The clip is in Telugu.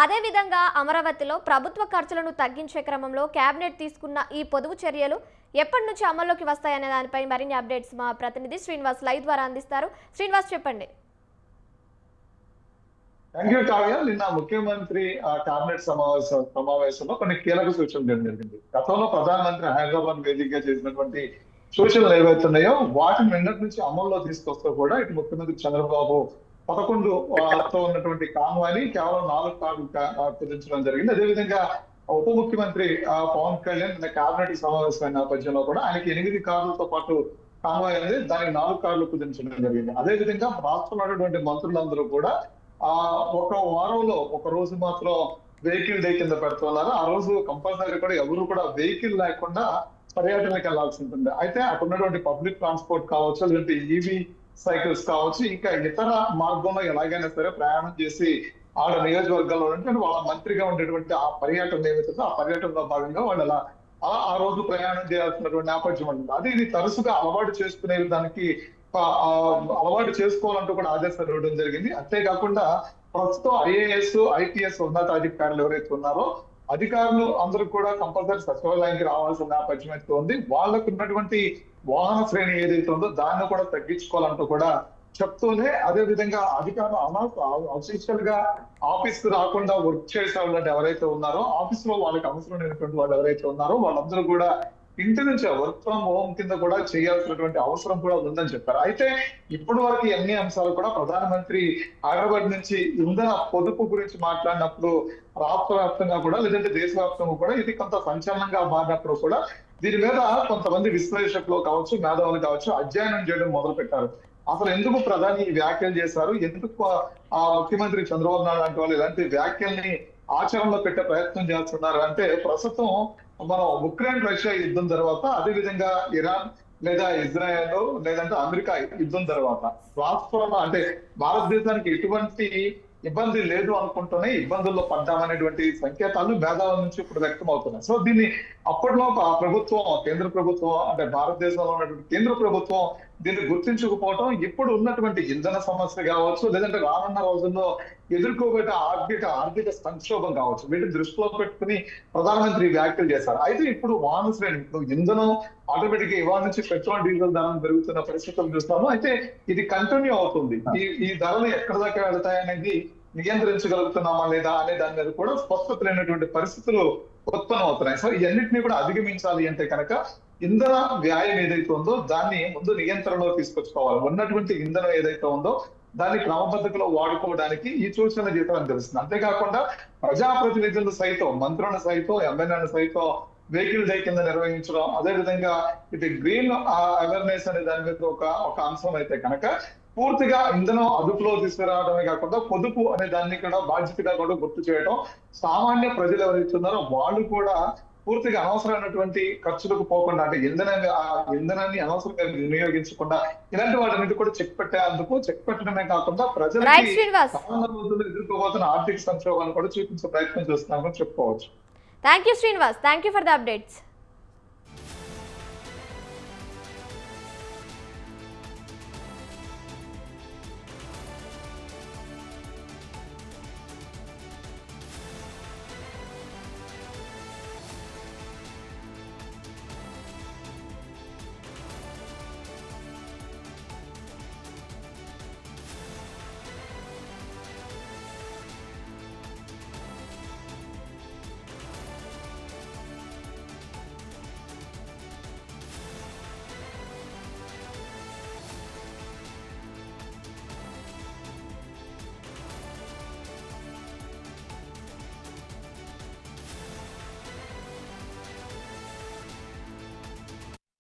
అదేవిధంగా అమరావతిలో ప్రభుత్వ ఖర్చులను తగ్గించే క్రమంలో కేబినెట్ తీసుకున్న ఈ పొదుపు చర్యలు ఎప్పటి నుంచి అమల్లోకి వస్తాయనే దానిపై మరిన్ని అప్డేట్స్ మా ప్రతినిధి శ్రీనివాస్ లైవ్ ద్వారా అందిస్తారు. శ్రీనివాస్ చెప్పండి. Thank you Kavya. నిన్న ముఖ్యమంత్రి కేబినెట్ సమావేశంలో కొన్ని కీలక సూచనలు చేయడం జరిగింది. గతంలో ప్రధానమంత్రి హైదరాబాద్ వేదికగా చేసినటువంటి సూచనలు ఏవైతే ఉన్నాయో వాటిని నిన్నటి నుంచి అమల్లో తీసుకొస్తూ కూడా ఇటు ముఖ్యమంత్రి చంద్రబాబు 11తో ఉన్నటువంటి కాన్వాయ్ని కేవలం 4 కార్లు కుదించడం జరిగింది. అదేవిధంగా ఉప ముఖ్యమంత్రి పవన్ కళ్యాణ్ నిన్న కేబినెట్ సమావేశమైన నేపథ్యంలో కూడా ఆయనకి 8 కార్లతో పాటు కాన్వాయ్ అనేది దానికి 4 కార్లు కుదించడం జరిగింది. అదేవిధంగా రాష్ట్రంలో ఉన్నటువంటి మంత్రులందరూ కూడా ఒక వారంలో ఒక రోజు మాత్రం వెహికల్ డే కింద పెడుతున్నారు. ఆ రోజు కంపల్సరీ కూడా ఎవరు కూడా వెహికల్ లేకుండా పర్యటనకి వెళ్లాల్సి ఉంటుంది. అయితే అక్కడ ఉన్నటువంటి పబ్లిక్ ట్రాన్స్పోర్ట్ కావచ్చు, లేదంటే ఈవీ సైకిల్స్ కావచ్చు, ఇంకా ఇతర మార్గంలో ఎలాగైనా సరే ప్రయాణం చేసి ఆడ నియోజకవర్గాల్లో ఉంటే వాళ్ళ మంత్రిగా ఉండేటువంటి ఆ పర్యటన ఏమైతే ఆ పర్యటనలో భాగంగా వాళ్ళు అలా ఆ రోజు ప్రయాణం చేయాల్సినటువంటి నేపథ్యం ఉంటుంది. అది ఇది తరచుగా అలవాటు చేసుకునే దానికి అలవాటు చేసుకోవాలంటూ కూడా ఆదేశాలు ఇవ్వడం జరిగింది. అంతేకాకుండా ప్రస్తుతం ఐఏఎస్, ఐపీఎస్ ఉన్నతాధికారులు ఎవరైతే ఉన్నారో అధికారులు అందరూ కూడా కంపల్సరీ సచివాలయానికి రావాల్సిన నేపథ్యం అయితే ఉంది. వాళ్ళకు ఉన్నటువంటి వాహన శ్రేణి ఏదైతే ఉందో దాన్ని కూడా తగ్గించుకోవాలంటూ కూడా చెప్తూనే, అదే విధంగా అధికారులు అఫీషియల్ గా ఆఫీస్ కు రాకుండా వర్క్ చేసే వాళ్ళు ఎవరైతే ఉన్నారో, ఆఫీస్ లో వాళ్ళకి అవసరమైనటువంటి వాళ్ళు ఎవరైతే ఉన్నారో వాళ్ళందరూ కూడా ఇంటి నుంచే వర్క్ ఫ్రమ్ హోమ్ కింద కూడా చేయాల్సినటువంటి అవసరం కూడా ఉందని చెప్పారు. అయితే ఇప్పటి వరకు అన్ని అంశాలు కూడా ప్రధానమంత్రి హైదరాబాద్ నుంచి ఇంధన పొదుపు గురించి మాట్లాడినప్పుడు రాష్ట్ర వ్యాప్తంగా కూడా లేదంటే దేశవ్యాప్తంగా కూడా ఇది కొంత సంచలనంగా మారినప్పుడు కూడా దీని మీద కొంతమంది విశ్లేషకులు కావచ్చు, మేధావులు కావచ్చు అధ్యయనం చేయడం మొదలు పెట్టారు. అసలు ఎందుకు ప్రధాని ఈ వ్యాఖ్యలు చేశారు, ఎందుకు ముఖ్యమంత్రి చంద్రబాబు నాయుడు లాంటి వాళ్ళు ఇలాంటి వ్యాఖ్యల్ని ఆచరణలో పెట్టే ప్రయత్నం చేస్తున్నారు అంటే, ప్రస్తుతం మనం ఉక్రెయిన్ రష్యా యుద్ధం తర్వాత, అదే విధంగా ఇరాన్ లేదా ఇజ్రాయెల్ లేదంటే అమెరికా యుద్ధం తర్వాత రాష్ట్రంలో అంటే భారతదేశానికి ఎటువంటి ఇబ్బంది లేదు అనుకుంటూనే ఇబ్బందుల్లో పడ్డామనేటువంటి సంకేతాలు మేధావుల నుంచి ఇప్పుడు వ్యక్తం అవుతున్నాయి. సో దీన్ని అప్పట్లో ప్రభుత్వం, కేంద్ర ప్రభుత్వం అంటే భారతదేశంలో ఉన్నటువంటి కేంద్ర ప్రభుత్వం దీన్ని గుర్తించకపోవడం, ఇప్పుడు ఉన్నటువంటి ఇంధన సమస్య కావచ్చు, లేదంటే రానున్న రోజుల్లో ఎదుర్కోబోయే ఆర్థిక సంక్షోభం కావచ్చు, వీటిని దృష్టిలో పెట్టుకుని ప్రధానమంత్రి వ్యాఖ్యలు చేశారు. అయితే ఇప్పుడు వాహన శ్రేణి, ఇప్పుడు ఇంధనం ఆటోమేటిక్ గా ఇవాళ నుంచి పెట్రోల్ డీజిల్ ధరలు పెరుగుతున్న పరిస్థితులు చూస్తాము. అయితే ఇది కంటిన్యూ అవుతుంది. ఈ ధరలు ఎక్కడ దాకా వెళ్తాయనేది నియంత్రించగలుగుతున్నామా లేదా అనే దాని మీద కూడా స్పష్టత లేనటువంటి పరిస్థితులు ఉత్పన్నం అవుతున్నాయి. సో ఇవన్నింటినీ కూడా అధిగమించాలి అంటే కనుక ఇంధన వ్యాయం ఏదైతే ఉందో దాన్ని ముందు నియంత్రణలో తీసుకొచ్చుకోవాలి. ఉన్నటువంటి ఇంధనం ఏదైతే ఉందో దాన్ని క్రమబద్ధతలో వాడుకోవడానికి ఈ సూచనలు చేయాలని తెలుస్తుంది. అంతేకాకుండా ప్రజాప్రతినిధులు సైతం, మంత్రులను సైతం, ఎమ్మెల్యేలను సైతం వెహికల్ డే కింద నిర్వహించడం, అదేవిధంగా ఇది గ్రీన్ అవేర్నెస్ అనే దాని మీద ఒక అంశం అయితే కనుక పూర్తిగా ఇంధనం అదుపులో తీసుకురావడమే కాకుండా పొదుపు అనే దాన్ని కూడా బాధ్యతగా కూడా గుర్తు చేయడం, సామాన్య ప్రజలు ఎవరైతే ఉన్నారో వాళ్ళు కూడా పూర్తిగా అనవసరమైనటువంటి ఖర్చులకు పోకుండా, అంటే ఇంధనాన్ని అనవసరంగా వినియోగించకుండా ఇలాంటి వాటిని కూడా చెక్ పెట్టడమే కాకుండా ప్రజలకి ఎదుర్కోబోతున్న ఆర్థిక సంక్షోభాన్ని కూడా చూపించే ప్రయత్నం చేస్తున్నామని చెప్పుకోవచ్చు. Thank you Srinivas, thank you for the updates.